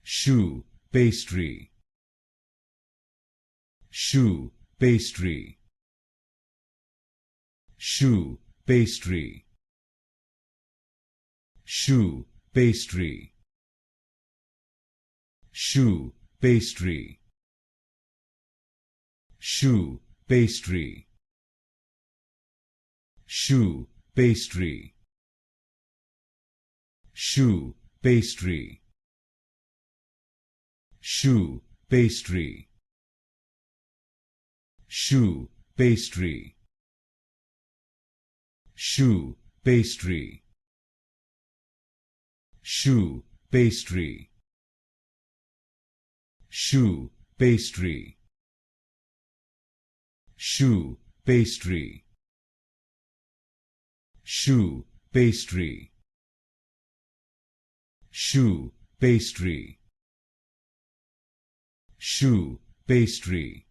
Choux Pastry. Choux Pastry. Choux Pastry. Choux Pastry. Choux Pastry. Choux Pastry. Choux Pastry. Choux Pastry. Choux Pastry. Choux Pastry. Choux Pastry. Choux Pastry. Choux Pastry. Choux Pastry. Choux Pastry. Choux Pastry. Choux Pastry.